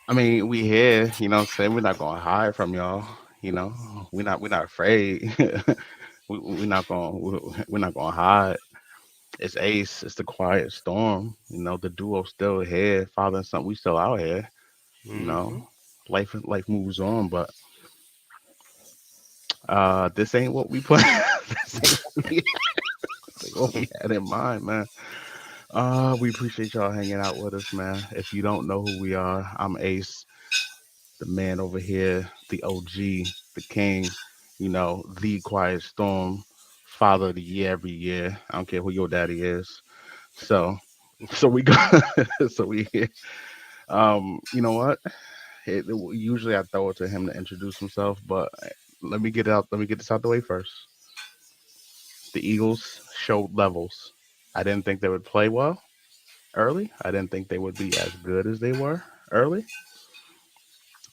I mean, we here, you know what I'm saying? We're not gonna hide from y'all, you know. We're not afraid. We're not gonna we're not gonna hide. It's Ace, it's the quiet storm, you know, the duo still here, father and son, we still out here, you know. Mm-hmm. Life moves on, but this ain't what we put this ain't what we this ain't what we had in mind, man. We appreciate y'all hanging out with us, man. If you don't know who we are, I'm Ace, the man over here, the OG, the king, you know, the quiet storm, father of the year every year. I don't care who your daddy is. So we go so we you know what? Usually I throw it to him to introduce himself, but let me get this out the way first. The Eagles showed levels. I didn't think they would play well early. I didn't think they would be as good as they were early,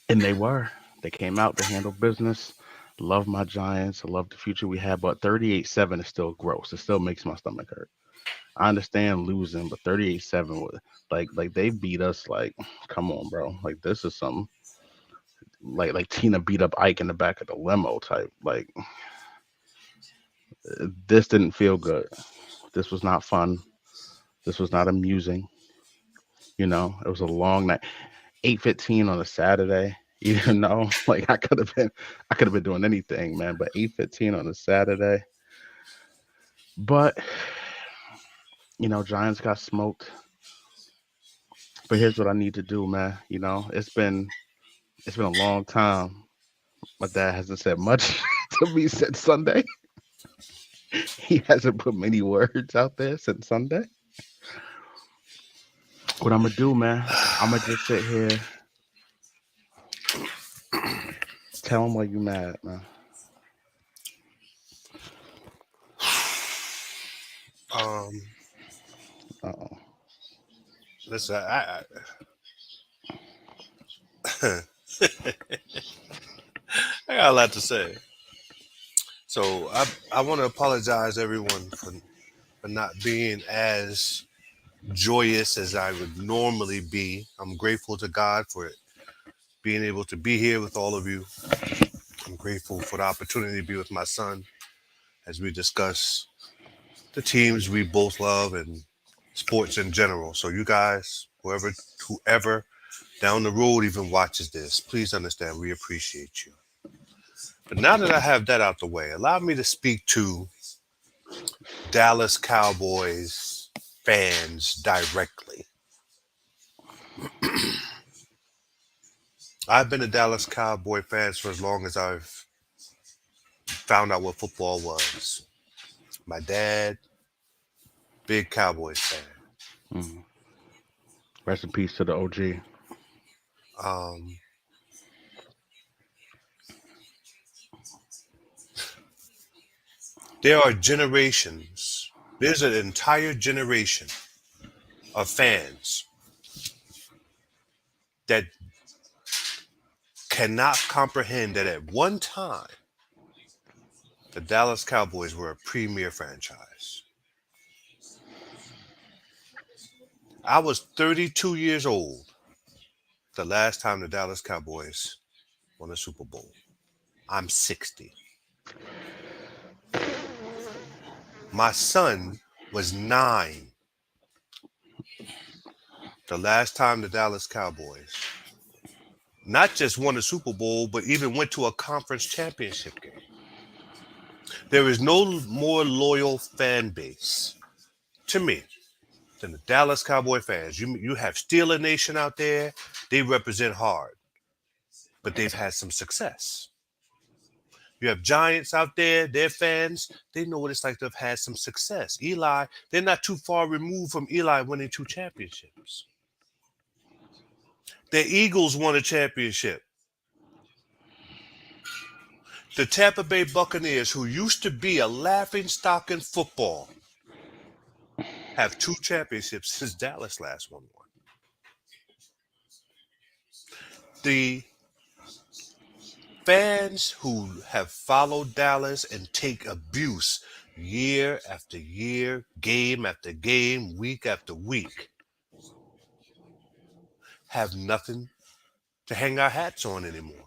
and they were. They came out, they handled business. Love my Giants. I love the future we have, but 38-7 is still gross. It still makes my stomach hurt. I understand losing, but 38-7 was like they beat us like come on, bro. Like this is some like Tina beat up Ike in the back of the limo type. Like this didn't feel good. This was not fun. This was not amusing. You know, it was a long night. 8:15 on a Saturday. You know, like I could have been doing anything, man. But 8:15 on a Saturday. But you know, Giants got smoked. But here's what I need to do, man. You know, it's been a long time. My dad hasn't said much to me since Sunday. He hasn't put many words out there since Sunday. What I'm gonna do, man? I'm gonna just sit here, tell him why you mad, man. Um, Uh oh. listen, I got a lot to say. So I want to apologize everyone for not being as joyous as I would normally be. I'm grateful to God for being able to be here with all of you. I'm grateful for the opportunity to be with my son as we discuss the teams we both love and sports in general. So you guys, whoever down the road even watches this, please understand we appreciate you. But now that I have that out the way, allow me to speak to Dallas Cowboys fans directly. I've been a Dallas Cowboy fan for as long as I've found out what football was. My dad, big Cowboys fan. Mm. Rest in peace to the OG. Um, there are generations. There's an entire generation of fans that cannot comprehend that at one time the Dallas Cowboys were a premier franchise. I was 32 years old the last time the Dallas Cowboys won a Super Bowl. I'm 60. My son was 9 the last time the Dallas Cowboys not just won a Super Bowl, but even went to a conference championship game. There is no more loyal fan base to me than the Dallas Cowboy fans. You have Steeler Nation out there. They represent hard, but they've had some success. You have Giants out there, their fans, they know what it's like to have had some success. Eli, they're not too far removed from Eli winning 2 championships. The Eagles won a championship. The Tampa Bay Buccaneers, who used to be a laughing stock in football, have 2 championships since Dallas last won one. The fans who have followed Dallas and take abuse year after year, game after game, week after week, have nothing to hang our hats on anymore.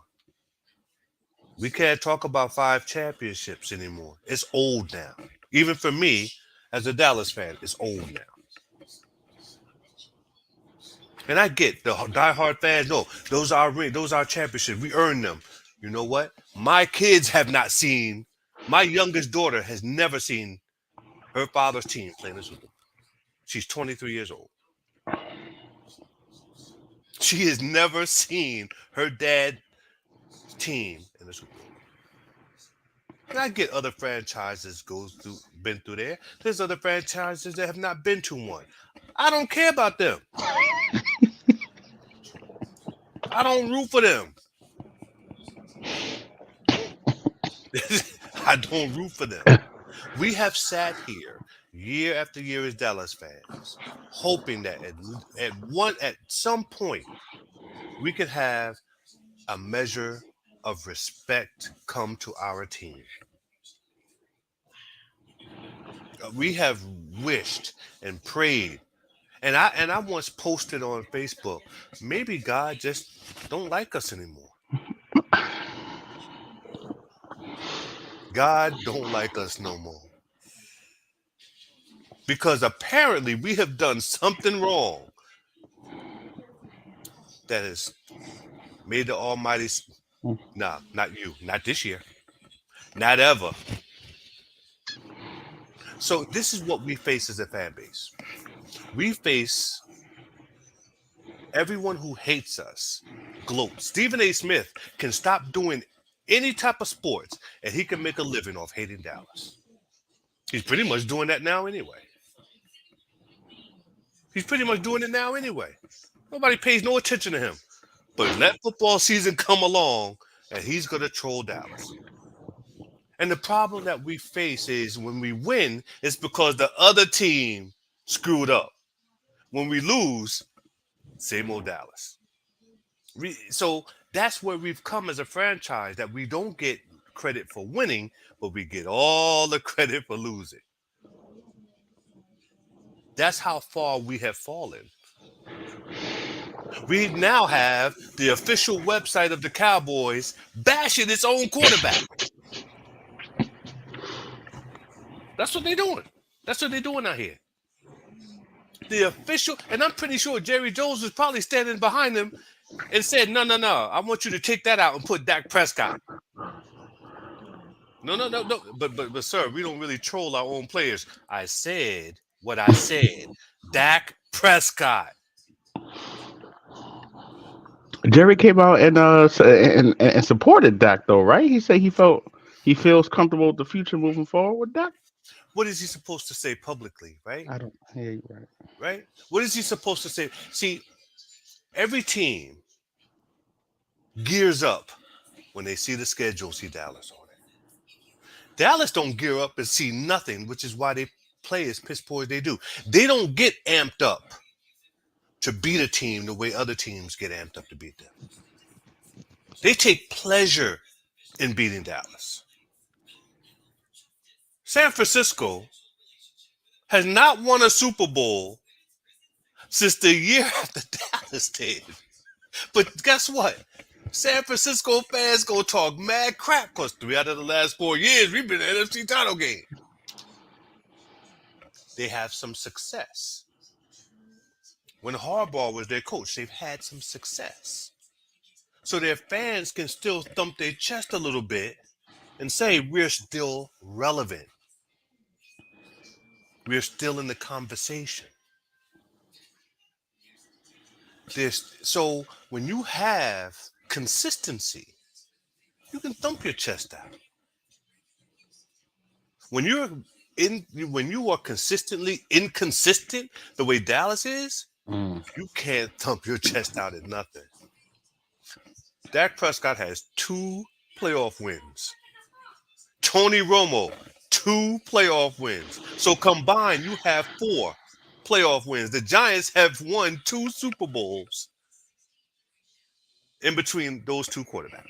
We can't talk about 5 championships anymore. It's old now. Even for me, as a Dallas fan, it's old now. And I get the diehard fans. No, those are our championships. We earned them. You know what? My kids have not seen. My youngest daughter has never seen her father's team play in the Super Bowl. She's 23 years old. She has never seen her dad's team in the Super Bowl. And I get other franchises been through there. There's other franchises that have not been to one. I don't care about them. I don't root for them. I don't root for them. We have sat here year after year as Dallas fans, hoping that at some point we could have a measure of respect come to our team. We have wished and prayed, and I once posted on Facebook, maybe God just don't like us anymore. God don't like us no more. Because apparently we have done something wrong that has made the Almighty. Nah, not you, not this year, not ever. So this is what we face as a fan base. We face everyone who hates us. Gloat. Stephen A. Smith can stop doing any type of sports, and he can make a living off hating Dallas. He's pretty much doing that now anyway. He's pretty much doing it now anyway. Nobody pays no attention to him. But let football season come along, and he's going to troll Dallas. And the problem that we face is when we win, it's because the other team screwed up. When we lose, same old Dallas. So that's where we've come as a franchise, that we don't get credit for winning, but we get all the credit for losing. That's how far we have fallen. We now have the official website of the Cowboys bashing its own quarterback. That's what they're doing. That's what they're doing out here. The official, and I'm pretty sure Jerry Jones was probably standing behind them and said, no, no, no, I want you to take that out and put Dak Prescott. No, no, no, no. But, sir, we don't really troll our own players. I said what I said. Dak Prescott. Jerry came out and and supported Dak though, right? He said he feels comfortable with the future moving forward with Dak. What is he supposed to say publicly, right? I don't hear you right. Right? What is he supposed to say? See, every team gears up when they see the schedule, see Dallas on it. Dallas don't gear up and see nothing, which is why they play as piss poor as they do. They don't get amped up to beat a team the way other teams get amped up to beat them. They take pleasure in beating Dallas. San Francisco has not won a Super Bowl since the year after Dallas did. But guess what? San Francisco fans gonna talk mad crap because 3 out of the last 4 years we've been in an NFC title game. They have some success. When Harbaugh was their coach, they've had some success. So their fans can still thump their chest a little bit and say, we're still relevant. We're still in the conversation. So when you have consistency, you can thump your chest out. When you are consistently inconsistent the way Dallas is, you can't thump your chest out at nothing. Dak Prescott has 2 playoff wins. Tony Romo, 2 playoff wins. So combined, you have 4 playoff wins. The Giants have won 2 Super Bowls in between those 2 quarterbacks.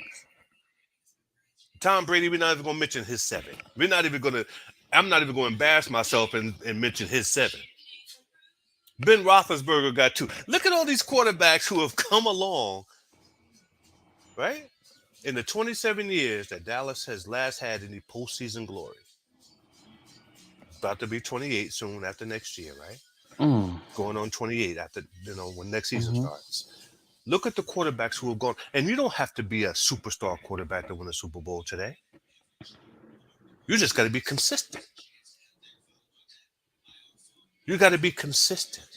Tom Brady, we're not even going to mention his 7. I'm not even going to embarrass myself and mention his 7. Ben Roethlisberger got 2. Look at all these quarterbacks who have come along, right? In the 27 years that Dallas has last had any postseason glory. About to be 28 soon after next year, right? Mm. Going on 28 after, when next season Hmm. starts. Look at the quarterbacks who have gone, and you don't have to be a superstar quarterback to win a Super Bowl today. You just got to be consistent. You got to be consistent.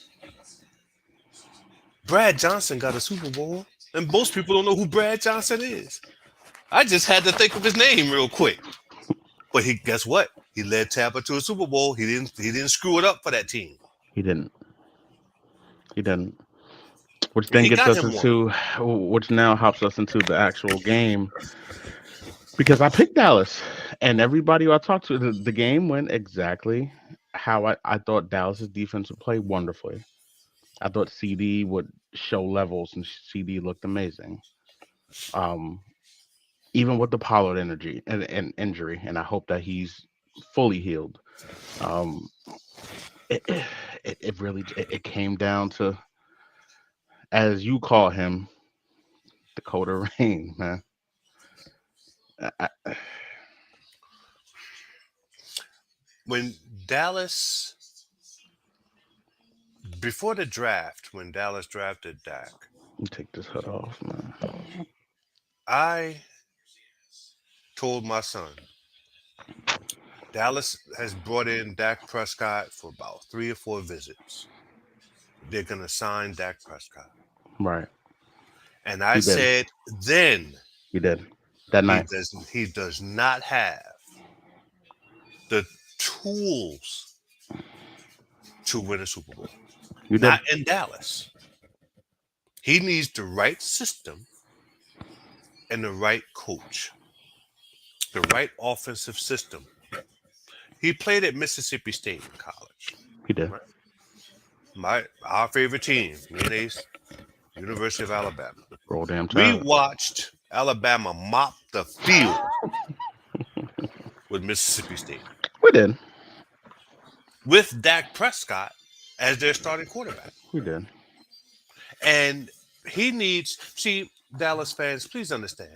Brad Johnson got a Super Bowl, and most people don't know who Brad Johnson is. I just had to think of his name real quick. But he, guess what? He led Tampa to a Super Bowl. He didn't screw it up for that team. He didn't. He didn't. Which And then he gets got us him one. into, which now hops us into the actual game because I picked Dallas, and everybody who I talked to, the game went exactly how I thought Dallas's defense would play wonderfully. I thought CD would show levels, and CD looked amazing. Um, Even with the Pollard energy and injury, and I hope that he's fully healed. Um, it really it came down to, as you call him, Dakota Rain, man. I, When Dallas, before the draft, when Dallas drafted Dak, take this hood off, man. I told my son, Dallas has brought in Dak Prescott for about 3 or 4 visits. They're going to sign Dak Prescott. Right, And I he did. said, then He did that night. he does not have the tools to win a Super Bowl. You did. Not in Dallas. He needs the right system and the right coach, the right offensive system. He played at Mississippi State in college. He did. Right? Our favorite team, me and Ace, University of Alabama. Roll damn We tide. watched Alabama mop the field with Mississippi State We did. with Dak Prescott as their starting quarterback. We did. And he needs, see, Dallas fans, please understand,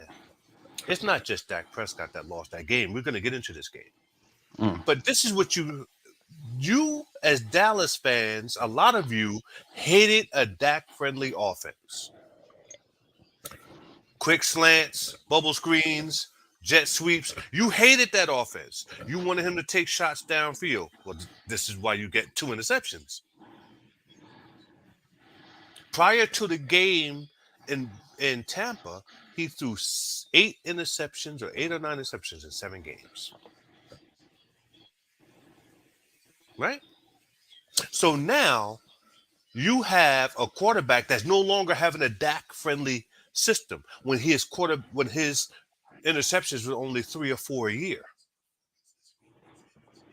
it's not just Dak Prescott that lost that game. We're going to get into this game. Mm. But this is what you as Dallas fans, a lot of you hated a Dak friendly offense. Quick slants, bubble screens, jet sweeps. You hated that offense. You wanted him to take shots downfield. Well, this is why you get 2 interceptions. Prior to the game in Tampa, he threw 8 interceptions or 8 or 9 interceptions in 7 games. Right? So now you have a quarterback that's no longer having a Dak friendly system when his interceptions were only 3 or 4 a year.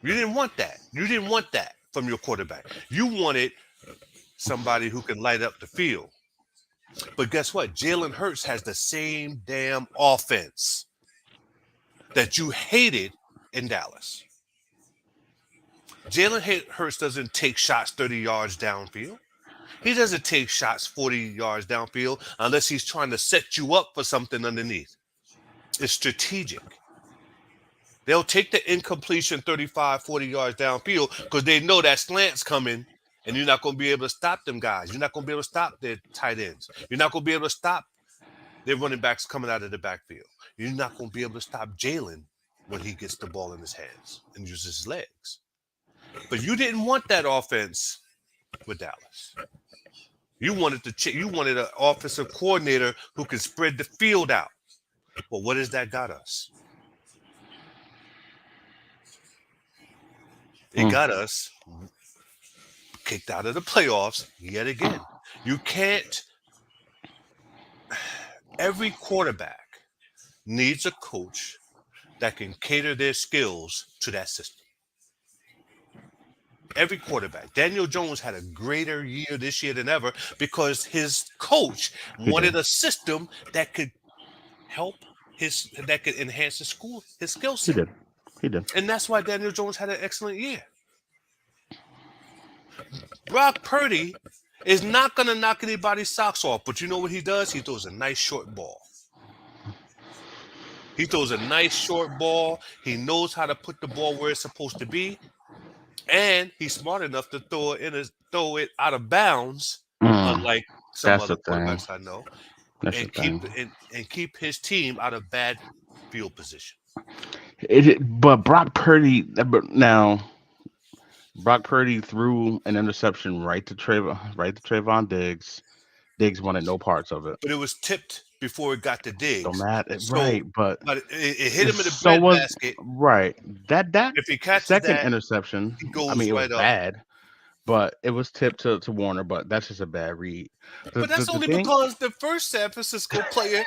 You didn't want that. You didn't want that from your quarterback. You wanted somebody who can light up the field. But guess what? Jalen Hurts has the same damn offense that you hated in Dallas. Jalen Hurts doesn't take shots 30 yards downfield. He doesn't take shots 40 yards downfield unless he's trying to set you up for something underneath. It's strategic. They'll take the incompletion 35, 40 yards downfield because they know that slant's coming and you're not going to be able to stop them guys. You're not going to be able to stop their tight ends. You're not going to be able to stop their running backs coming out of the backfield. You're not going to be able to stop Jalen when he gets the ball in his hands and uses his legs. But you didn't want that offense with Dallas. You wanted an offensive coordinator who could spread the field out. Well, what has that got us? It got us kicked out of the playoffs yet again. You can't. Every quarterback needs a coach that can cater their skills to that system. Every quarterback. Daniel Jones had a greater year this year than ever because his coach He wanted did. a system that could help that could enhance his skill He set. did. He did. And that's why Daniel Jones had an excellent year. Brock Purdy is not going to knock anybody's socks off, but you know what he does? He throws a nice short ball. He throws a nice short ball. He knows how to put the ball where it's supposed to be, and he's smart enough to throw it out of bounds, Mm, unlike some that's other the thing. quarterbacks I know, That's the and keep thing. and keep his team out of bad field position. But Brock Purdy. But now Brock Purdy threw an interception right to Trayvon Diggs. Diggs wanted no parts of it. But it was tipped before it got to Don't Diggs. matter, So, right? But but it hit him in the so was breadbasket. right. That If he catches second that, interception. he I goes mean, it was right up. bad, but it was tipped to Warner. But that's just a bad read. The But the, that's the only thing. because the first San Francisco player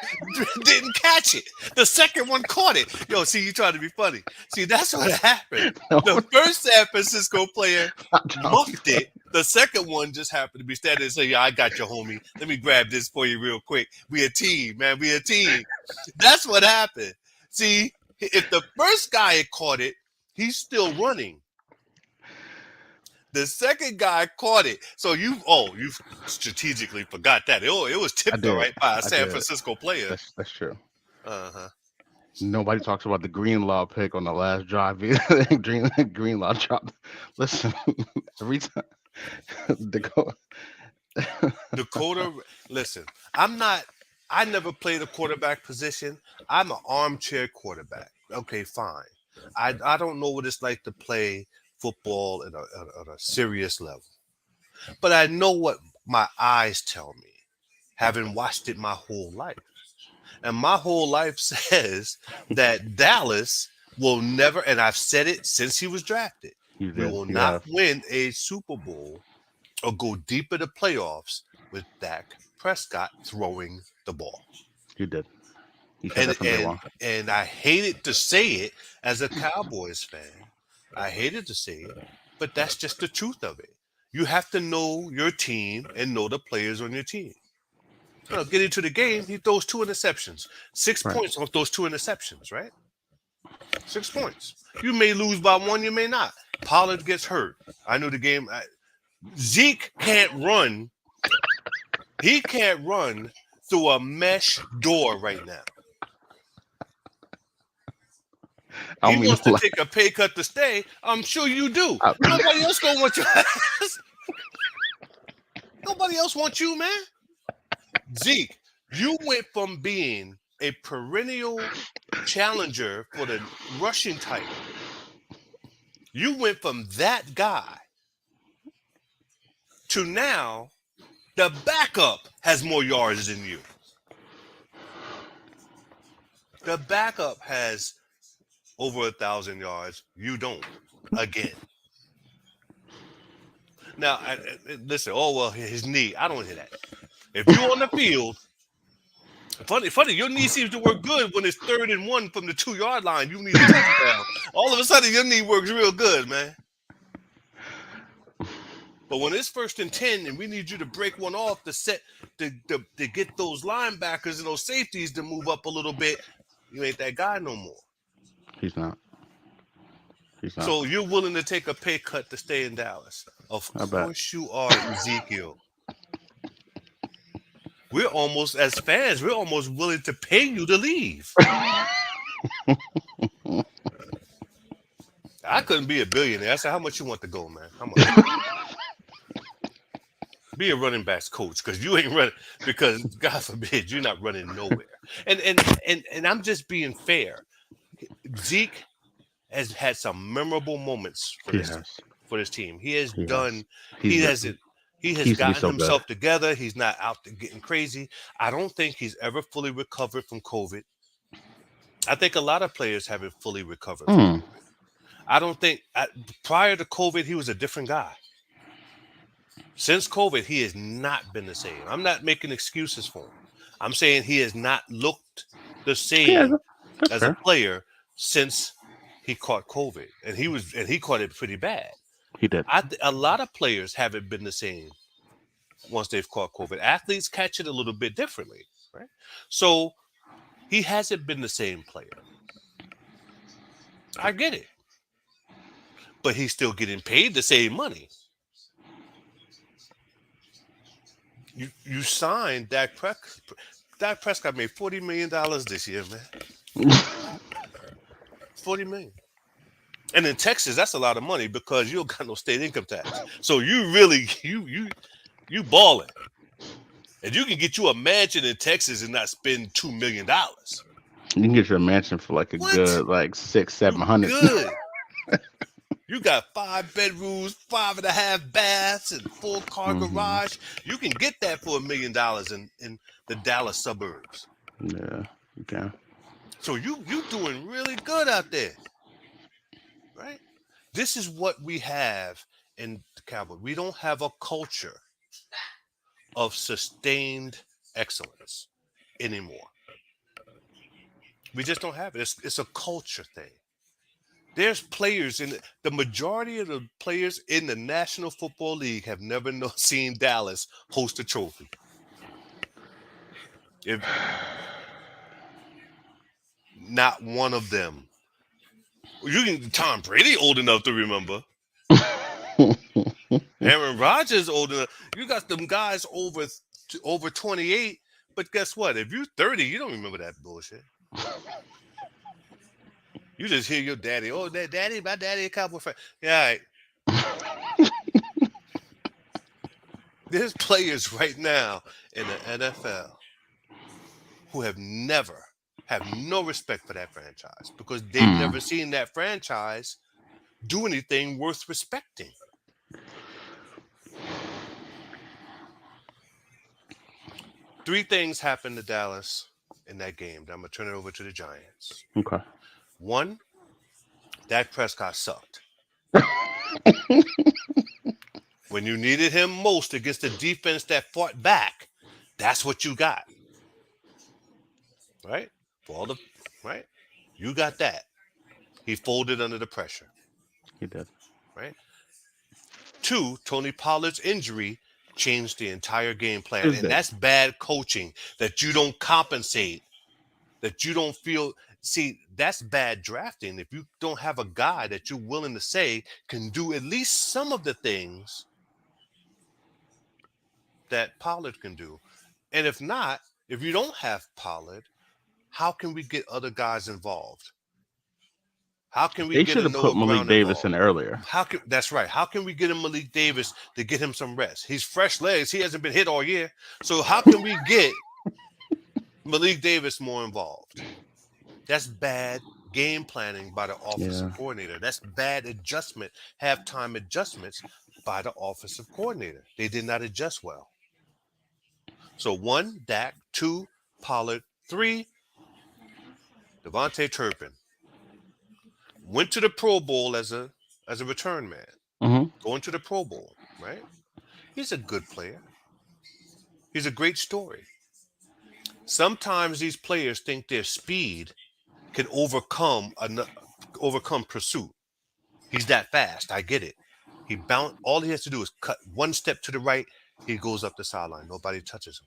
didn't catch it. The second one caught it. Yo, see, you trying to be funny. See, that's what happened. No, The first San Francisco player I'm trying to be muffed funny. it. The second one just happened to be standing and say, "Yeah, I got you, homie. Let me grab this for you real quick. We a team, man. We a team." That's what happened. See, if the first guy had caught it, he's still running. The second guy caught it. So you strategically forgot that. It was I tipped all did. right by a I San did. Francisco player. That's true. Uh-huh. Nobody talks about the Greenlaw pick on the last drive. Greenlaw dropped. Listen, every time the go. Dakota, listen, I never played a quarterback position. I'm an armchair quarterback. Okay, fine. I don't know what it's like to play football at a serious level. But I know what my eyes tell me, having watched it my whole life. And my whole life says that Dallas will never, and I've said it since he was drafted, You we did. will You not have. win a Super Bowl or go deep in the playoffs with Dak Prescott throwing the ball. You did. You said And that from day and one. and I hated to say it as a Cowboys fan. I hated to say it, but that's just the truth of it. You have to know your team and know the players on your team. Get into the game, he throws two interceptions. Six Right. points off those two interceptions, right? 6 points. You may lose by one, you may not. Pollard gets hurt. I knew the game. Zeke can't run. He can't run through a mesh door right now. I He don't mean wants to to lie. take a pay cut to stay. I'm sure you do. I, Nobody else gonna want your ass. Nobody else wants you, man. Zeke, you went from being a perennial challenger for the rushing title. You went from that guy to now the backup has more yards than you. The backup has over 1,000 yards. You don't. Again. Now, listen. Oh well, his knee. I don't hear that. If you on the field, funny. Your knee seems to work good when it's 3rd and 1 from the 2 yard line. You need a touchdown. All of a sudden, your knee works real good, man. But when it's 1st and 10, and we need you to break one off to set to get those linebackers and those safeties to move up a little bit, you ain't that guy no more. he's not. He's not. So you're willing to take a pay cut to stay in Dallas. Of I bet. course you are, Ezekiel. We're almost, as fans, we're almost willing to pay you to leave. I couldn't be a billionaire. I said, how much you want to go, man? How much? Be a running backs coach because you ain't running, because God forbid you're not running nowhere. And I'm just being fair. Zeke has had some memorable moments He has. for this team. He has He has. done. He's He been. has he He has used to be gotten so good. himself together. He's not out there getting crazy. I don't think he's ever fully recovered from COVID. I think a lot of players haven't fully recovered from Mm, COVID. I don't think prior to COVID he was a different guy. Since COVID, he has not been the same. I'm not making excuses for him. I'm saying he has not looked the yeah, same that's as a fair. player since he caught COVID, and he caught it pretty bad. He did. A lot of players haven't been the same once they've caught COVID. Athletes catch it a little bit differently, right? So he hasn't been the same player. I get it, but he's still getting paid the same money. You signed Dak Prescott. Dak Prescott made $40 million this year, man. 40 million. And in Texas, that's a lot of money because you don't got no state income tax. So you really you balling. And you can get you a mansion in Texas and not spend $2 million. You can get your mansion for like a What? good like six, You 700. good. You got 5 bedrooms, 5.5 baths, and full car Hmm. garage. You can get that for $1 million in the Dallas suburbs. Yeah, you can. So you doing really good out there, right? This is what we have in the Cowboys. We don't have a culture of sustained excellence anymore. We just don't have it. It's a culture thing. There's players in the majority of the players in the National Football League have never seen Dallas host a trophy. If not one of them, you can. Tom Brady old enough to remember. Aaron Rodgers old enough. You got them guys over 28. But guess what? If you're 30, you don't remember that bullshit. You just hear your daddy. Oh, that daddy, my daddy, a Cowboy fan. Yeah, all right. There's players right now in the NFL who have no respect for that franchise because they've Mm. never seen that franchise do anything worth respecting. Three things happened to Dallas in that game. I'm gonna turn it over to the Giants. Okay. One, Dak Prescott sucked. When you needed him most against the defense that fought back, that's what you got. Right? For all the right? You got that. He folded under the pressure. He did. Right? Two, Tony Pollard's injury changed the entire game plan. It's And big. that's bad coaching that you don't compensate, that you don't feel. See, that's bad drafting. If you don't have a guy that you're willing to say can do at least some of the things that Pollard can do. And if not, if you don't have Pollard, how can we get other guys involved? How can we They get should a have put Noah Malik Brown Davis in involved? earlier. That's right. How can we get him Malik Davis to get him some rest? He's fresh legs. He hasn't been hit all year. So how can we get Malik Davis more involved? That's bad game planning by the offensive Yeah. coordinator. That's bad adjustment, halftime adjustments by the offensive coordinator. They did not adjust well. So one, Dak. Two, Pollard. Three, Devontae Turpin. Went to the Pro Bowl as a return man. Hmm. Going to the Pro Bowl, right? He's a good player. He's a great story. Sometimes these players think their speed can overcome pursuit. He's that fast. I get it. He bound. All he has to do is cut one step to the right. He goes up the sideline. Nobody touches him.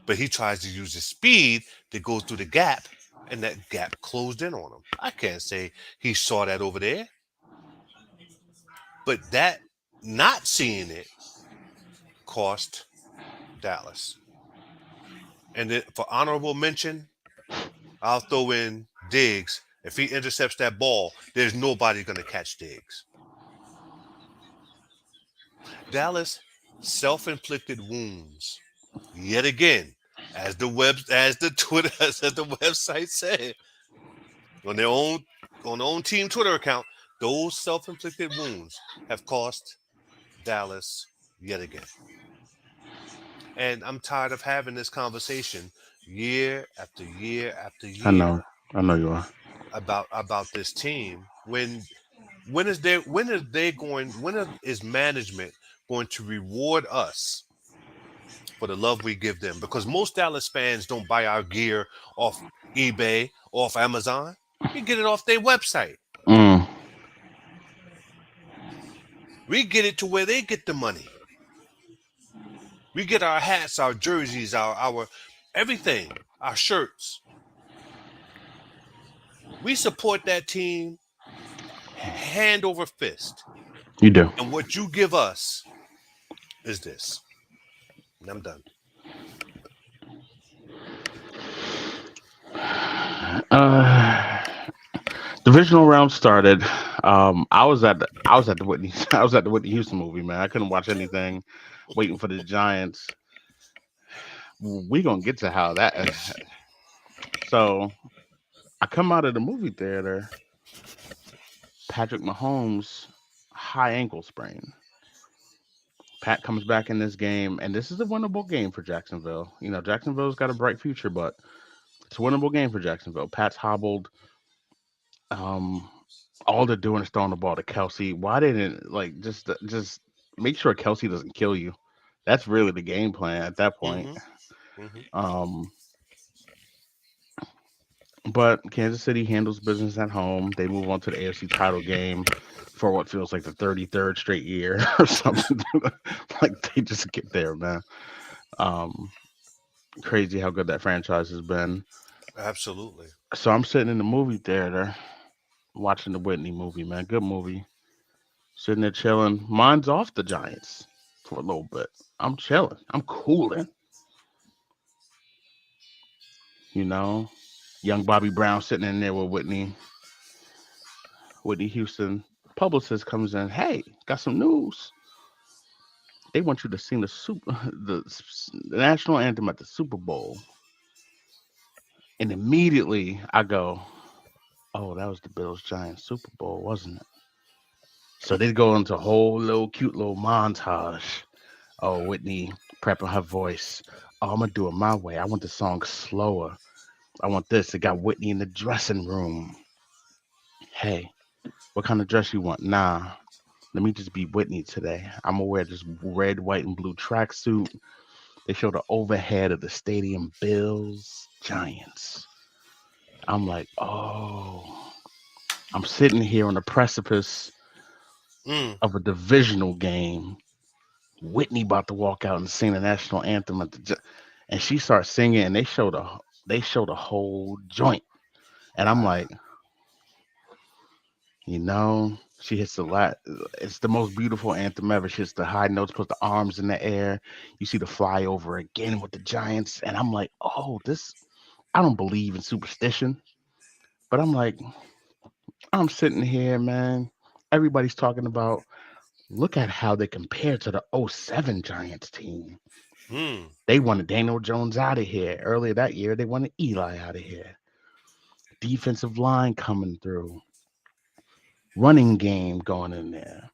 But he tries to use his speed to go through the gap, and that gap closed in on him. I can't say he saw that over there, but that not seeing it cost Dallas. And then for honorable mention, I'll throw in Diggs. If he intercepts that ball, there's nobody going to catch Diggs. Dallas self-inflicted wounds yet again, as the Twitter as the website said on their own team Twitter account. Those self-inflicted wounds have cost Dallas yet again. And I'm tired of having this conversation year after year after I know. year I know you are. about this team when is management going to reward us for the love we give them? Because most Dallas fans don't buy our gear off eBay, off Amazon. We get it off their website. Mm. We get it to where they get the money. We get our hats, our jerseys, our everything, our shirts. We support that team hand over fist. You do. And what you give us is this. I'm done. Uh, Divisional round started. I was at the Whitney I was at the Whitney Houston movie, man. I couldn't watch anything, waiting for the Giants. We gonna get to how that. So I come out of the movie theater. Patrick Mahomes high ankle sprain. Pat comes back in this game, and this is a winnable game for Jacksonville. You know, Jacksonville's got a bright future, but it's a winnable game for Jacksonville. Pat's hobbled. Um, all they're doing is throwing the ball to Kelsey. Why didn't like just make sure Kelsey doesn't kill you? That's really the game plan at that point. Mm-hmm. Mm-hmm. Um, but Kansas City handles business at home. They move on to the AFC title game for what feels like the 33rd straight year or something. Like they just get there, man. Um, Crazy how good that franchise has been. Absolutely. So I'm sitting in the movie theater watching the Whitney movie, man. Good movie. Sitting there chilling. Mine's off the Giants for a little bit. I'm chilling. I'm cooling. You know, young Bobby Brown sitting in there with Whitney Houston. Publicist comes in. Hey, got some news. They want you to sing the national anthem at the Super Bowl. And immediately I go, oh, that was the Bills Giants Super Bowl, wasn't it? So they go into a whole little cute little montage. Oh, Whitney prepping her voice. Oh, I'm gonna do it my way. I want the song slower. I want this. It got Whitney in the dressing room. Hey, what kind of dress you want? Nah, let me just be Whitney today. I'm gonna wear this red, white, and blue tracksuit. They show the overhead of the stadium. Bills, Giants. I'm like, oh, I'm sitting here on the precipice Mm. of a divisional game. Whitney about to walk out and sing the national anthem and she starts singing, and they show the whole joint, and I'm Wow. like, you know, she hits the lat. It's the most beautiful anthem ever. She hits the high notes, puts the arms in the air. You see the flyover again with the Giants, and I'm like, oh, this. I don't believe in superstition, but I'm like, I'm sitting here, man. Everybody's talking about. Look at how they compare to the '07 Giants team. Mm. They wanted Daniel Jones out of here. Earlier that year, they wanted Eli out of here. Defensive line coming through. Running game going in there.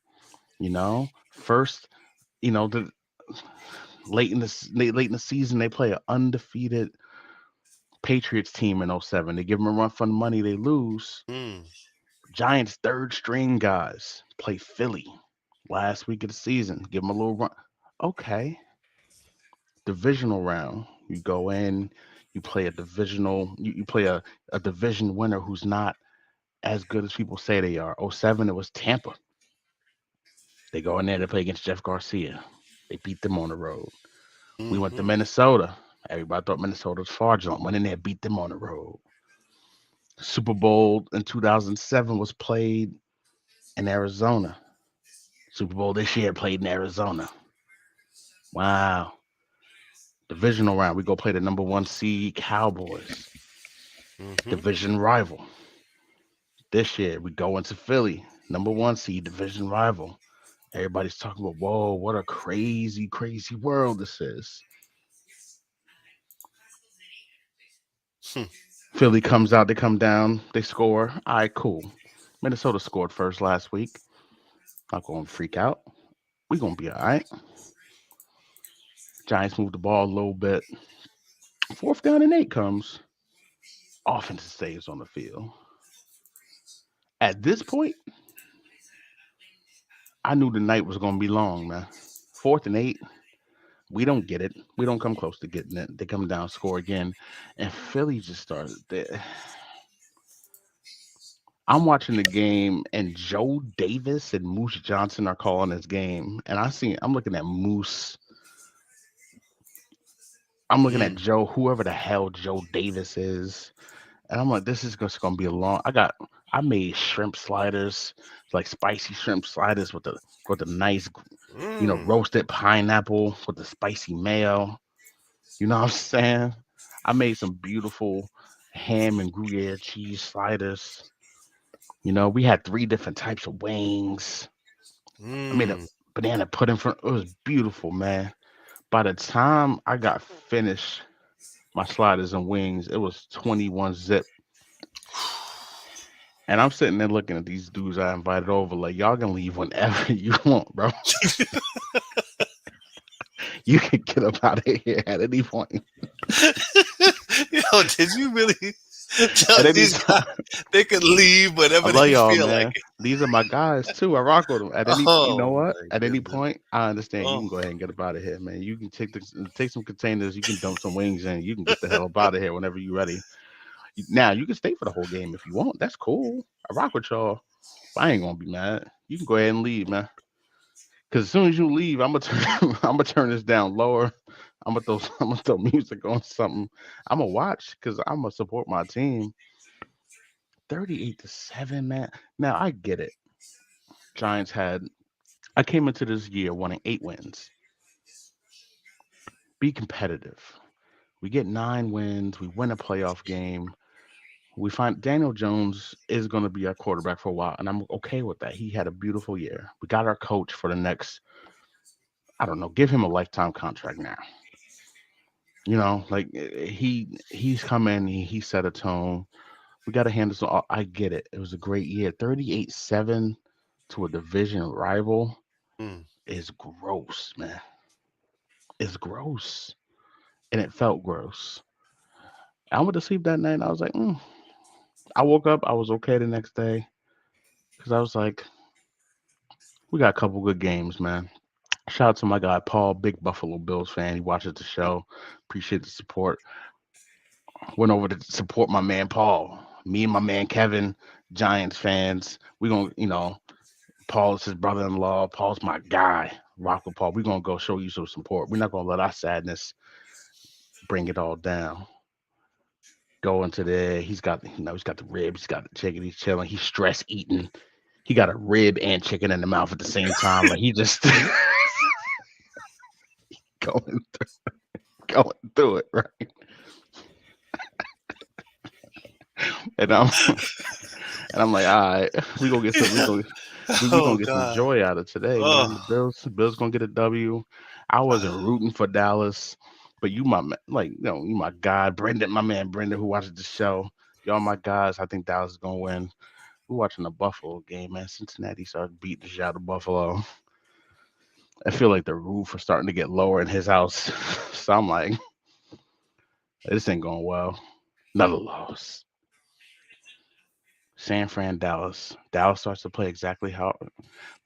You know, first, the late in the season, they play an undefeated Patriots team in '07. They give them a run for the money, they lose. Mm. Giants third string guys play Philly last week of the season. Give them a little run. Okay, divisional round. You go in, you play you play a division winner who's not as good as people say they are. '07, it was Tampa. They go in there to play against Jeff Garcia. They beat them on the road. We went to Mm-hmm. Minnesota. Everybody thought Minnesota was far jump. Went in there, beat them on the road. Super Bowl in 2007 was played in Arizona. Super Bowl this year played in Arizona. Wow. Divisional round. We go play the number one seed Cowboys. Mm-hmm. Division rival. This year we go into Philly. Number one seed, division rival. Everybody's talking about, whoa, what a crazy, crazy world this is. Hmm. Philly comes out, they come down, they score. All right, cool. Minnesota scored first last week. Not going to freak out. We going to be all right. Giants move the ball a little bit. Fourth down and 8 comes. Offensive saves on the field. At this point, I knew the night was going to be long, man. Fourth and 8, we don't get it. We don't come close to getting it. They come down, score again, and Philly just started. I'm watching the game, and Joe Davis and Moose Johnson are calling this game, and I'm looking at Moose. I'm looking at Mm. Joe, whoever the hell Joe Davis is, and I'm like, this is just gonna be a long. I made shrimp sliders, like spicy shrimp sliders with the nice. Mm. Roasted pineapple with the spicy mayo. You know what I'm saying? I made some beautiful ham and Gruyere cheese sliders. We had three different types of wings. I made a Mm. banana pudding for it was beautiful, man. By the time I got finished my sliders and wings, it was 21 zip. And I'm sitting there looking at these dudes I invited over, like, y'all can leave whenever you want, bro. You can get up out of here at any point. Yo, did you really tell At any these time. guys they could leave I whenever love they y'all, feel like man. it? These are my guys too. I rock with them. You know Oh what? my At any goodness. point, I understand. You Oh, can go ahead and get up out of here, man. You can take some containers. You can dump some wings in. You can get the hell up out of here whenever you're ready. Now you can stay for the whole game if you want. That's cool. I rock with y'all. But I ain't gonna be mad. You can go ahead and leave, man. Cause as soon as you leave, I'm gonna turn I'm gonna turn this down lower. I'm gonna throw music on something. I'm gonna watch because I'm gonna support my team. 38-7, man. Now I get it. Giants had. I came into this year wanting 8 wins. Be competitive. We get 9 wins. We win a playoff game. We find Daniel Jones is going to be our quarterback for a while, and I'm okay with that. He had a beautiful year. We got our coach for the next, I don't know, give him a lifetime contract now. Like he's come in, he set a tone. We got to handle so I get it. It was a great year. 38-7 to a division rival mm. is gross, man. It's gross. And it felt gross. I went to sleep that night and I was like, I woke up, I was okay the next day because I was like, we got a couple good games, man. Shout out to my guy Paul, big Buffalo Bills fan. He watches the show. Appreciate the support. Went over to support my man Paul. Me and my man Kevin, Giants fans. We gonna, Paul is his brother-in-law. Paul's my guy. Rock with Paul. We're gonna go show you some support. We're not gonna let our sadness bring it all down. Go into there. He's got the ribs, he's got the chicken, he's chilling, he's stress eating. He got a rib and chicken in the mouth at the same time. Like he just going going through it, right? And I'm and I'm like, all right, we Oh gonna get some God. joy out of today, man. Oh. The Bills gonna get a W. I wasn't rooting for Dallas, but you my guy, Brendan, my man Brendan, who watches the show. Y'all my guys. I think Dallas is gonna win. We're watching the Buffalo game, man. Cincinnati started beating the shit out of Buffalo. I feel like the roof is starting to get lower in his house. So I'm like, this ain't going well. Another loss. San Fran, Dallas. Dallas starts to play exactly how,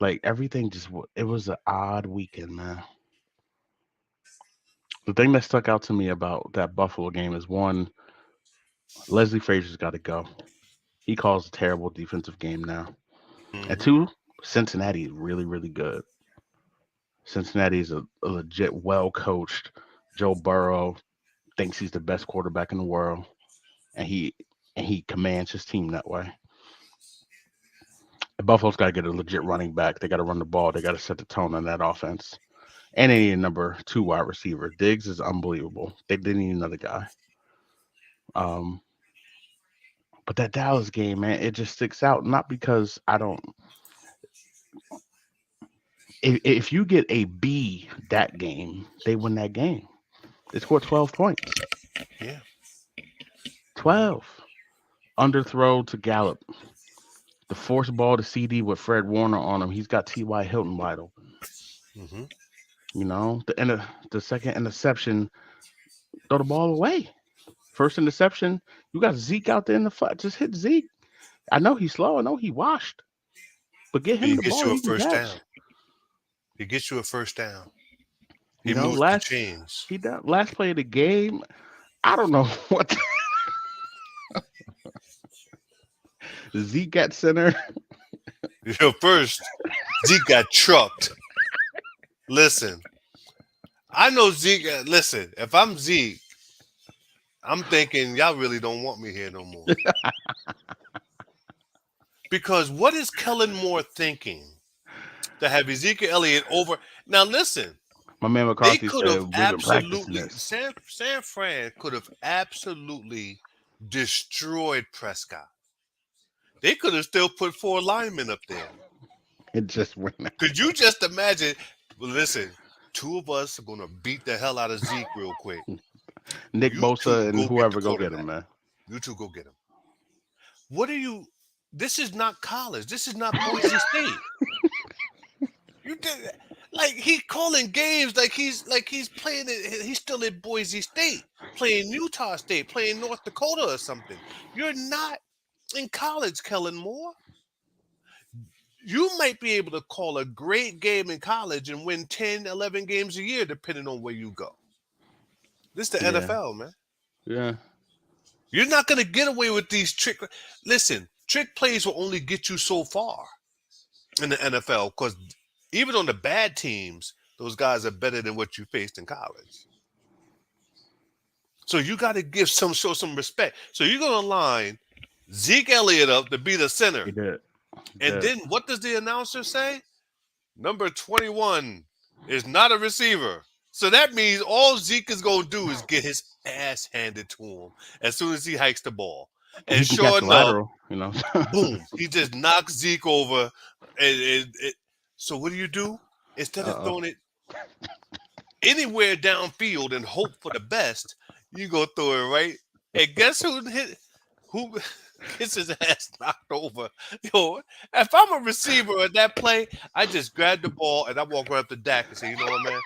like everything it was an odd weekend, man. The thing that stuck out to me about that Buffalo game is one, Leslie Frazier's got to go. He calls a terrible defensive game now. And Hmm. two, Cincinnati is really, really good. Cincinnati is a legit, well coached. Joe Burrow thinks he's the best quarterback in the world, and he commands his team that way. And Buffalo's got to get a legit running back. They got to run the ball. They got to set the tone on that offense. And they need a number two wide receiver. Diggs is unbelievable. They need another guy. Um, but that Dallas game, man, it just sticks out. Not because I don't. If you get a B that game, they win that game. They scored 12 points. Yeah. Hmm. 12. Underthrow to Gallup. The force ball to CD with Fred Warner on him. He's got T.Y. Hilton wide open. Hmm. The second interception, throw the ball away. First interception, you got Zeke out there in the flat. Just hit Zeke. I know he's slow. I know he washed, but get him He the gets ball you a he can first catch. down. He gets you a first down. You He know, moves the chains. last play of the game. I don't know what Zeke got center. First, Zeke got trucked. Listen, I know Zeke. Listen, if I'm Zeke, I'm thinking y'all really don't want me here no more. Because what is Kellen Moore thinking? to have Ezekiel Elliott over. Now listen, My man they McCarthy could have said we've been practicing absolutely this. San Fran could have absolutely destroyed Prescott. They could have still put four linemen up there. It just went. Could you just imagine? Well, listen, two of us are gonna beat the hell out of Zeke real quick. Nick You two Bosa and go get the whoever go get him, quarterback. man. You two go get him. What are you? This is not college. This is not Boise State. You did like he calling games like he's playing it. He's still at Boise State, playing Utah State, playing North Dakota or something. You're not in college, Kellen Moore. You might be able to call a great game in college and win 10, 11 games a year, depending on where you go. This is the Yeah, NFL, man. yeah, You're not going to get away with these trick. Listen, trick plays will only get you so far in the NFL because even on the bad teams, those guys are better than what you faced in college. So you got to show some respect. So you're going to line Zeke Elliott up to be the he center. did. He And did. then what does the announcer say? Number 21 is not a receiver. So that means all Zeke is going to do is get his ass handed to him as soon as he hikes the ball. And He can catch sure the enough, lateral, you know. boom, he just knocks Zeke over. So what do? Instead of Uh throwing it anywhere downfield and hope for the best, you go throw it right. And guess who gets his ass knocked over? Yo, if I'm a receiver at that play, I just grab the ball and I walk right up to Dak and say, you know what, man?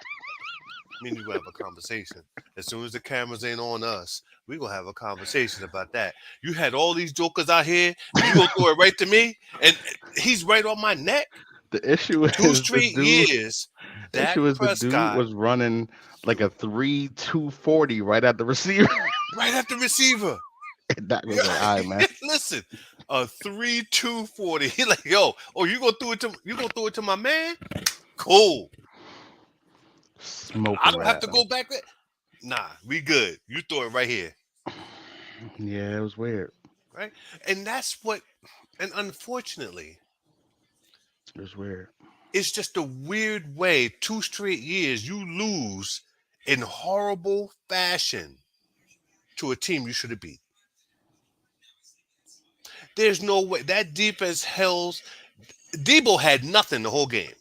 Me and you gonna have a conversation. As soon as the cameras ain't on us, we gonna have a conversation about that. You had all these jokers out here, and you gonna throw it right to me, and he's right on my neck. the issue Two is the straight dude. years, The Dak issue is the dude Prescott was running like a 3.240 right at the receiver. right at the receiver. And Dak was like, "All right, man." Listen, a 3.240. He like, yo, oh, you gonna throw it to my man? Cool. I Smoking don't have rat. to go back there. Nah, we good. You throw it right here. Yeah, it was weird. Right? And that's what, and unfortunately, It was weird. it's just a weird way 2 straight years you lose in horrible fashion to a team you should have beat. There's no way that defense held. Debo had nothing the whole game.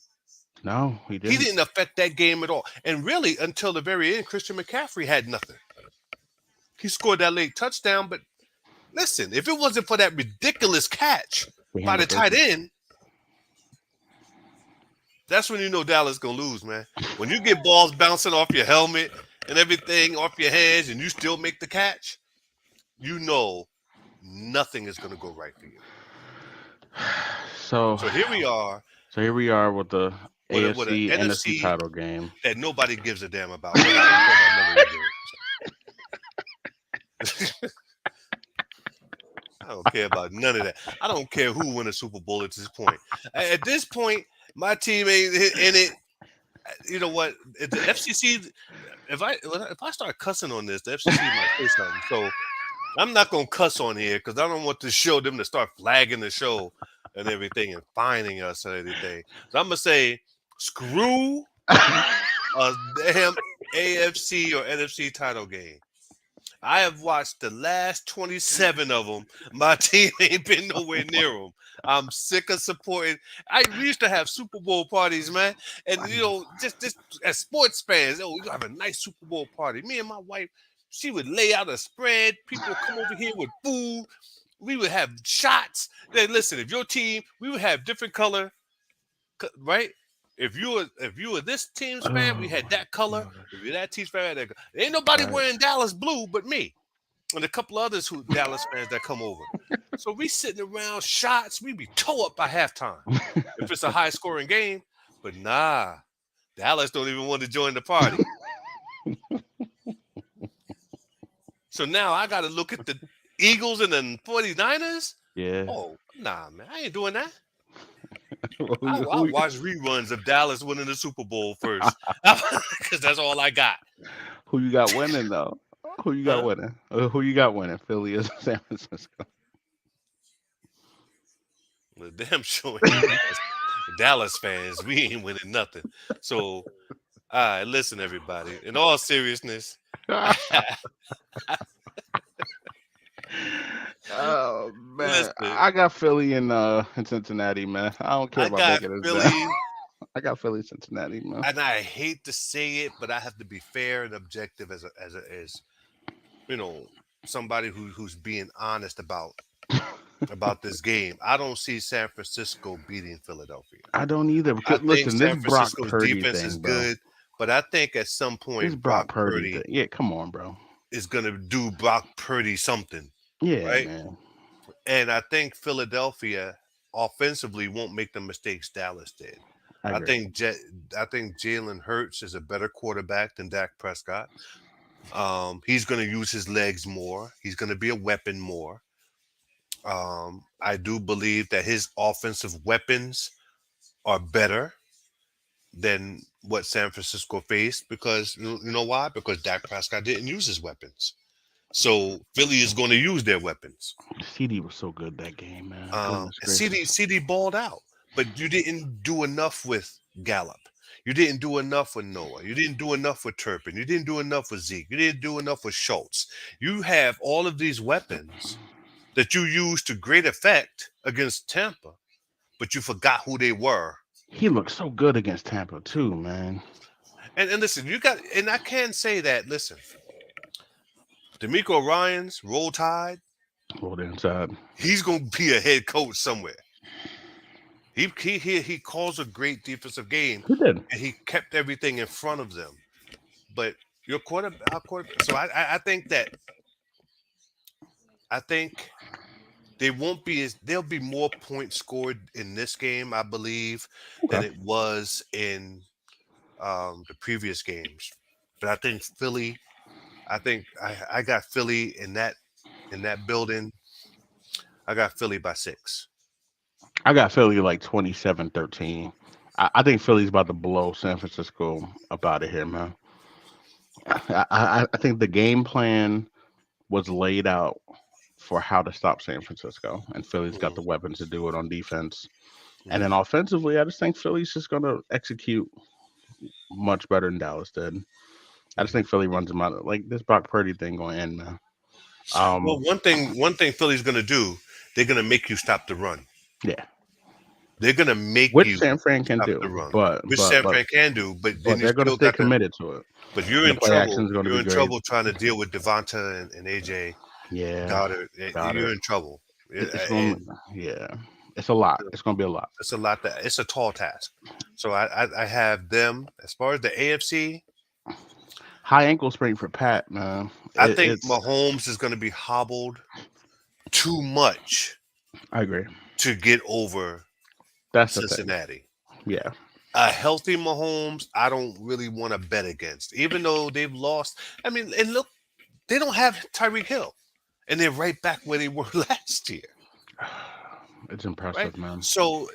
No, he He didn't. didn't affect that game at all. And really, until the very end, Christian McCaffrey had nothing. He scored that late touchdown, but listen, if it wasn't for that ridiculous catch We by the handled tight business. end, that's when you know Dallas gonna lose, man. When you get balls bouncing off your helmet and everything off your hands, and you still make the catch, you know nothing is gonna go right for you. So, So here we are so here we are with the with an AFC NFC NFC title game. that nobody gives a damn about. But I don't care about none of that. I don't care about none of that. I don't care who won a Super Bowl at this point. At this point, my team ain't in it. You know what? If the FCC, if I start cussing on this, the FCC might say something. So I'm not gonna cuss on here because I don't want to show them to start flagging the show and everything and fining us and everything. So I'm gonna say, screw a damn AFC or NFC title game. I have watched the last 27 of them. My team ain't been nowhere near them. I'm sick of supporting. We used to have Super Bowl parties, man, and just as sports fans, we have a nice Super Bowl party. Me and my wife, she would lay out a spread. People would come over here with food. We would have shots. Then listen, if your team, we would have different color, right? If you were this team's fan, we had that color. If you're that team's fan, we had that color. Ain't nobody wearing Dallas blue but me and a couple others who Dallas fans that come over. So we sitting around shots. We be toe up by halftime if it's a high scoring game. But nah, Dallas don't even want to join the party. So now I got to look at the Eagles and the 49ers. Yeah. Oh, nah, man. I ain't doing that. Who I'll you- watch reruns of Dallas winning the Super Bowl first because that's all I got. who you got winning though? Who you got Huh? winning? Who you got winning? Philly or San Francisco? The damn sure ain't Dallas fans, we ain't winning nothing. So, all right, listen, everybody. In all seriousness, Oh man, listen. I got Philly in Cincinnati, man. I don't care I about got making this bad. Philly, I got Philly, Cincinnati, man. and I hate to say it, but I have to be fair and objective as you know somebody who's being honest about this game. I don't see San Francisco beating Philadelphia. I don't either. I Because think listen, this San Brock Francisco's Purdy defense is thing, bro. good, but I think at some This point Brock Brock Purdy thing. Purdy Yeah, come on, bro. is gonna do Brock Purdy something, Yeah, right? man. And I think Philadelphia offensively won't make the mistakes Dallas did. I I agree. think I think Jalen Hurts is a better quarterback than Dak Prescott. He's going to use his legs more. He's going to be a weapon more. I do believe that his offensive weapons are better than what San Francisco faced because you know why? Because Dak Prescott didn't use his weapons. So Philly is going to use their weapons. CD was so good that game, man. Goodness CD gracious. CD balled out, but you didn't do enough with Gallup. You didn't do enough with Noah. You didn't do enough with Turpin. You didn't do enough with Zeke. You didn't do enough with Schultz. You have all of these weapons that you used to great effect against Tampa, but you forgot who they were. He looked so good against Tampa too, man. And listen, you got and I can say that. Listen, D'Amico Ryan's roll tide. Hold inside. He's gonna be a head coach somewhere. He calls a great defensive game, He did. and he kept everything in front of them. But your quarter. So I think that I think they won't be as there'll be more points scored in this game, I believe, than Okay. it was in the previous games. But I think Philly. I got Philly in that building. I got Philly by 6. I got Philly like 27-13. I think Philly's about to blow San Francisco up out of here, man. I think the game plan was laid out for how to stop San Francisco, and Philly's got Mhm, the weapons to do it on defense. And then mhm, offensively, I just think Philly's just going to execute much better than Dallas did. I just mhm. think Philly runs them out. Like this Brock Purdy thing going to end, man. Well, Um, one thing Philly's going to do, they're going to make you stop the run. yeah, They're going to make which you San Fran can stop do, the run, but which but San but Fran can do. But then but you they're going to still stay got the. committed to it, But and the play action is going to you're be in great. trouble trying to deal with Devonta and AJ Yeah, Goddard. got You're it. in trouble. It's going And to, yeah, it's a lot. It's going to be a lot. it's a lot. That it's a tall task. So I have them as far as the AFC. High ankle sprain for Pat, man. I think It's Mahomes is going to be hobbled too much I agree. to get over That's the thing. Cincinnati. Yeah, A healthy Mahomes, I don't really want to bet against, even though they've lost. I mean, and look, they don't have Tyreek Hill, and they're right back where they were last year, it's right? impressive, man. So,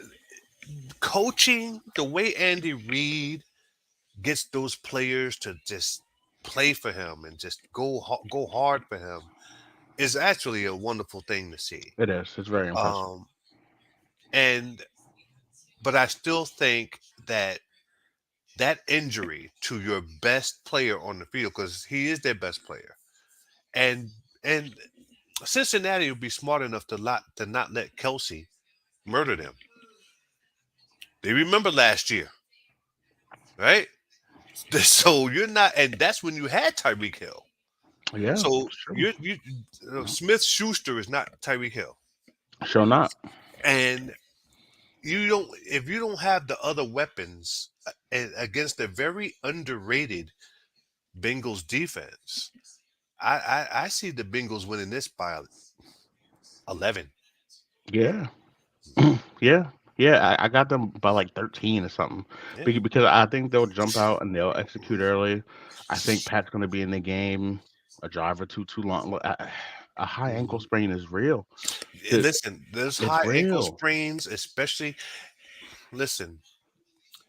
coaching the way Andy Reid gets those players to just play for him and just go hard for him is actually a wonderful thing to see. It is. It's very impressive. Um, and but I still think that that injury to your best player on the field because he is their best player, and and Cincinnati would be smart enough to not let Kelsey murder them. They remember last year, right? So you're not, and that's when you had Tyreek Hill. Yeah, So it's true. Smith Schuster is not Tyreek Hill, Sure not. and you don't if you don't have the other weapons against a very underrated Bengals defense. I see the Bengals winning this by 11. Yeah, yeah, yeah. I got them by like 13 or something Yeah. because I think they'll jump out and they'll execute early. I think Pat's going to be in the game a drive or two too long. Look, a high ankle Mhm. sprain is real. The- Listen, there's It's high ankle real. sprains, especially. Listen,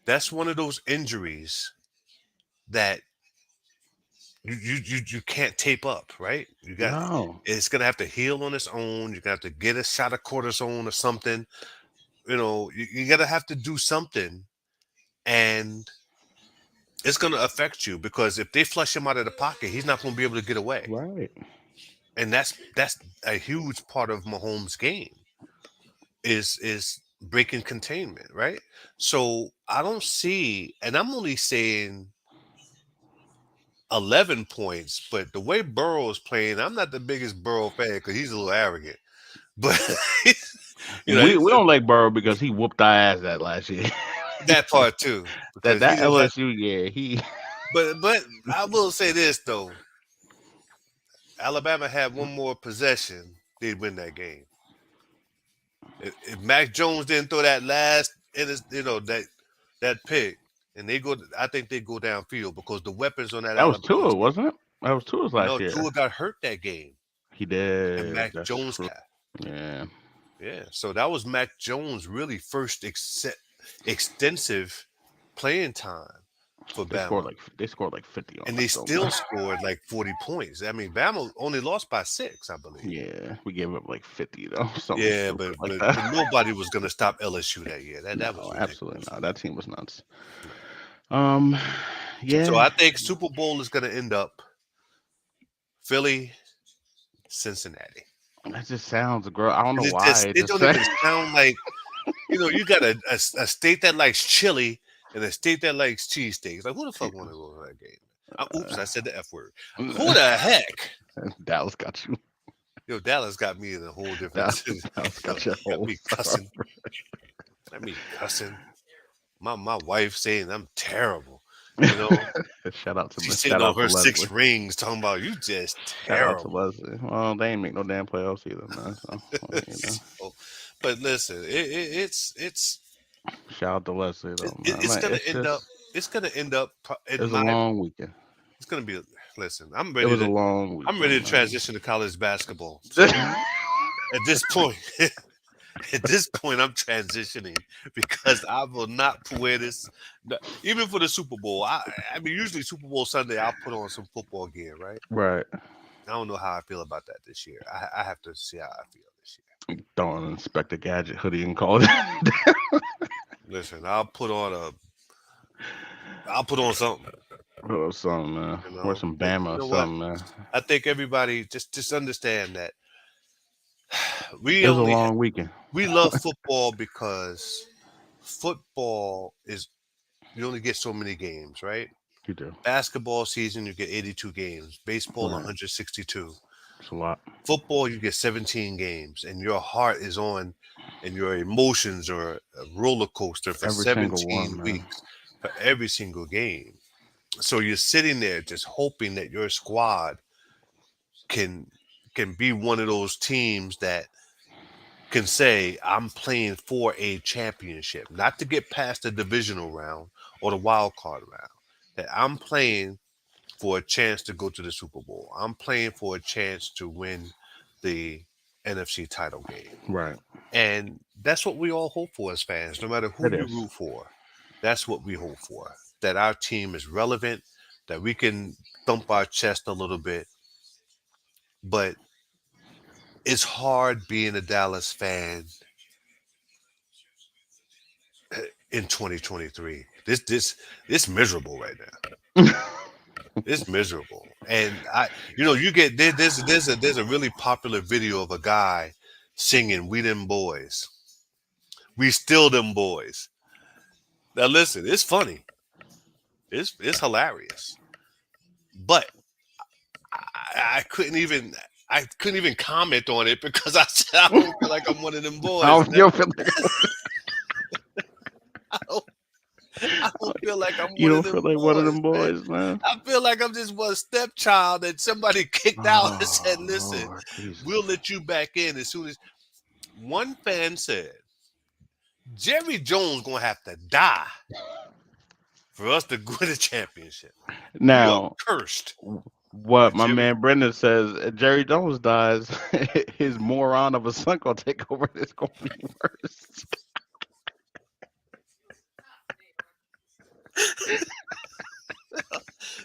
that's one of those injuries that you can't tape up, right? You got No. it's gonna have to heal on its own. You're gonna have to get a shot of cortisone or something. you gotta have to do something, and it's gonna affect you because if they flush him out of the pocket, he's not gonna be able to get away, Right. and that's a huge part of Mahomes' game is breaking containment, right? So I don't see, and I'm only saying 11 points, but the way Burrow is playing, I'm not the biggest Burrow fan because he's a little arrogant, but We he's don't like Burrow because he whooped our ass that last year. that part too that because he that didn't have. LSU, yeah, he But I will say this though, Alabama had one more possession, they'd win that game. If Mac Jones didn't throw that last, that pick, and I think they go downfield because the weapons on that that was Alabama Tua, team. wasn't it? That was Tua's last No, year. Tua got hurt that game, He and did. Mac That's Jones true. got. Yeah. Yeah, so that was Mac Jones' really first extensive playing time for Bama, They scored like 50 on and they us though, man. still scored like 40 points. I mean, Bama only lost by 6, I believe. Yeah, we gave up like 50 though, something Yeah, stupid but like but that. but nobody was gonna stop LSU that year. That was No, absolutely ridiculous. not. That team was nuts. No. Um, So yeah, I think Super Bowl is gonna end up Philly, Cincinnati. that just sounds gross. I don't know And why. It it just don't sounds. even sound like you got a state that likes chili and a state that likes cheesesteaks. Like who the fuck want to go to that game? Oops, I said the F word. Who the heck? Dallas got you. Yo, Dallas got me in a whole different. Dallas got your got whole me stuff. cussing. Got me cussing. My wife saying I'm terrible. You know, she's sitting Shout on out to her Leslie. 6 rings talking about you just Shout out to terrible. Leslie. Well, they ain't make no damn playoffs either, man. So So, but listen, it's shout out to Leslie it, though, it- man. it's Like gonna it's end up just it in was a my long weekend. it's gonna be. Listen, It was a long I'm ready weekend, to man. transition to college basketball. So at this point, at this point, I'm transitioning because I will not wear this. Even for the Super Bowl, I mean, usually Super Bowl Sunday, I'll put on some football gear, right? Right. I don't know how I feel about that this year. I have to see how I feel this year. Throwing an Inspector Gadget hoodie and call it. Listen, I'll put on something. Or something, man. Or some But Bama you or know what? something, man. I think everybody just understand that It we was a only long weekend. we love football because football is you only get so many games, right? You do. Basketball season you get 82 games, baseball Right. 162. It's a lot. Football you get 17 games and your heart is on and your emotions are a roller coaster for Every single 17 one, man. weeks for every single game. So you're sitting there just hoping that your squad can can be one of those teams that can say I'm playing for a championship, not to get past the divisional round or the wild card round. That I'm playing for a chance to go to the Super Bowl. I'm playing for a chance to win the NFC title game. Right. And that's what we all hope for as fans, no matter who It you is. root for. That's what we hope for. That our team is relevant, that we can thump our chest a little bit. But it's hard being a Dallas fan in 2023. This miserable right now. It's miserable. And you get there's a really popular video of a guy singing "We Them Boys." We still them boys. Now listen, it's funny. It's hilarious. But I couldn't even comment on it because I said I don't feel like I'm one of them boys. You don't feel like I don't, I don't feel like I'm you one of don't them feel like one of boys, them man. boys, man. I feel like I'm just one stepchild that somebody kicked out and said, Oh "Listen, Lord Jesus. we'll let you back in as soon as." One fan said, "Jerry Jones gonna have to die for us to win a championship. We are Now, cursed what with my Jerry." man Brendan says, Jerry Jones dies, his moron of a son gonna take over. It's gonna be worse.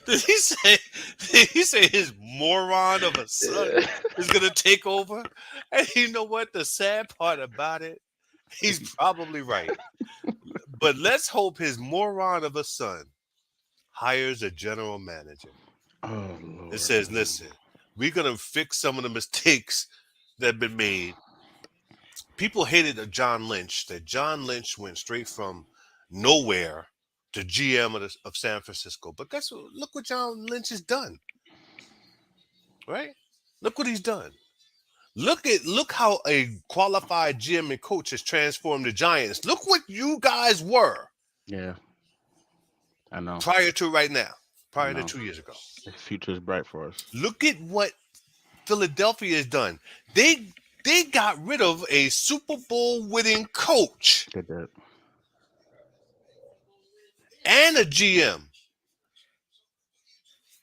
Did he say? Did he say his moron of a son is gonna take over? And you know what? The sad part about it He's probably right. But let's hope his moron of a son hires a general manager Oh and Lord, says, man. listen, we're going to fix some of the mistakes that have been made. People hated John Lynch, that John Lynch went straight from nowhere to GM of San Francisco. But guess what? Look what John Lynch has done, right? Look what he's done. Look how a qualified GM and coach has transformed the Giants. Look what you guys were Yeah, I know. prior to right now, I prior to know. 2 years ago. The future is bright for us. Look at what Philadelphia has done. They got rid of a Super Bowl winning coach They did. and a GM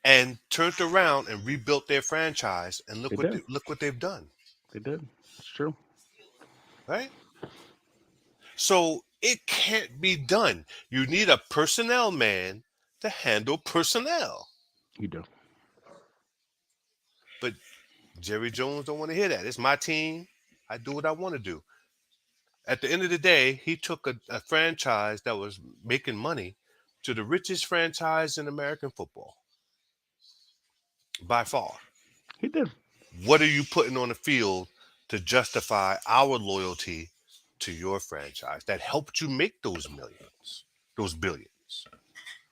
and turned around and rebuilt their franchise. And They did. look what they've done, They did. It's true. right? So it can't be done. You need a personnel man to handle personnel. You do. But Jerry Jones don't want to hear that. It's my team. I do what I want to do. At the end of the day, he took a franchise that was making money to the richest franchise in American football by far. He did. What are you putting on the field to justify our loyalty to your franchise that helped you make those millions, those billions?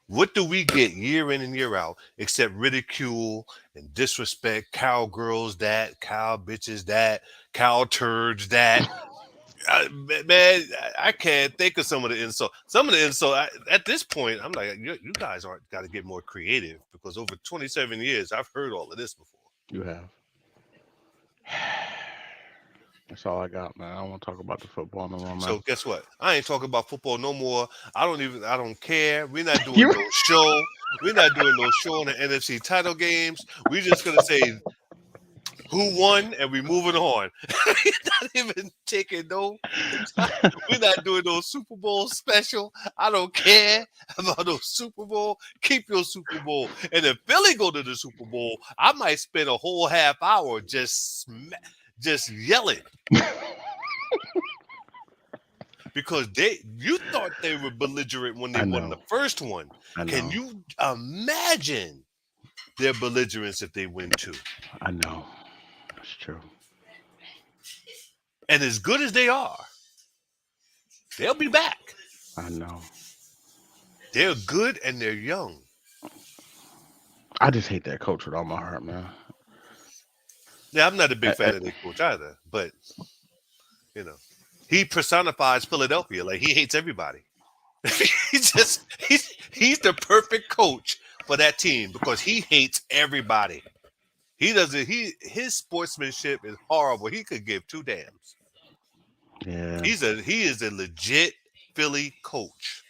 What do we get year in and year out except ridicule and disrespect, cowgirls that, cow bitches that, cow turds that? Man, I can't think of some of the insults. Some of the insults, at this point, I'm like, you guys aren't got to get more creative because over 27 years, I've heard all of this before. You have. That's all I got, man. I don't want to talk about the football no more, man. So guess what? I ain't talking about football no more. I don't care. We're not doing You no show. We're not doing no show in the NFC title games. We're just gonna say who won and we moving on. We're not even taking no. We're not doing no Super Bowl special. I don't care about no Super Bowl. Keep your Super Bowl. And if Philly go to the Super Bowl, I might spend a whole half hour just yelling. Because you thought they were belligerent when they won the first one. Can you imagine their belligerence if they win two? I know. That's true. And as good as they are, they'll be back. I know. They're good and they're young. I just hate that coach with all my heart, man. Yeah, I'm not a big fan of their coach either, but you know, he personifies Philadelphia. Like he hates everybody. he's the perfect coach for that team because he hates everybody. He doesn't. His sportsmanship is horrible. He could give two damns. Yeah. He is a legit Philly coach.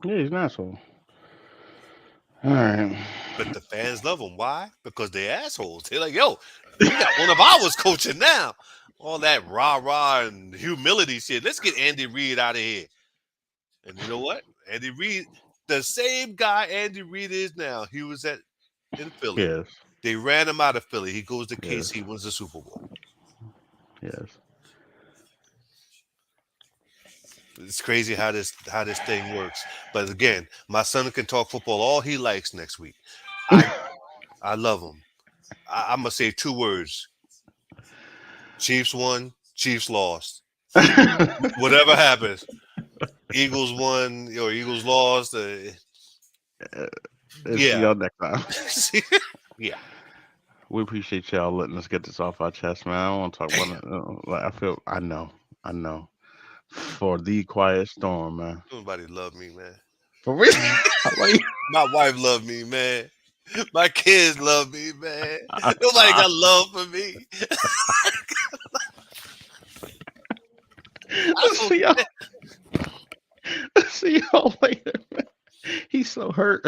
Yeah, he's not so. All right. But the fans love him. Why? Because they're assholes. They're like, yo, we got one of ours coaching now. All that rah-rah and humility shit. Let's get Andy Reid out of here. And you know what? Andy Reid, the same guy Andy Reid is now, he was in Philly. Yes. They ran him out of Philly. He goes to Yes. KC, wins the Super Bowl. Yes. It's crazy how this thing works. But again, my son can talk football all he likes next week. I love him. I'm gonna say two words: Chiefs won, Chiefs lost. Whatever happens, Eagles won or Eagles lost. See y'all next time. Yeah. We appreciate y'all letting us get this off our chest, man. I don't want to talk about it. I know. For the quiet storm, man. Nobody love me, man. For real? My wife love me, man. My kids love me, man. Nobody got love for me. See y'all later, man. He's so hurt.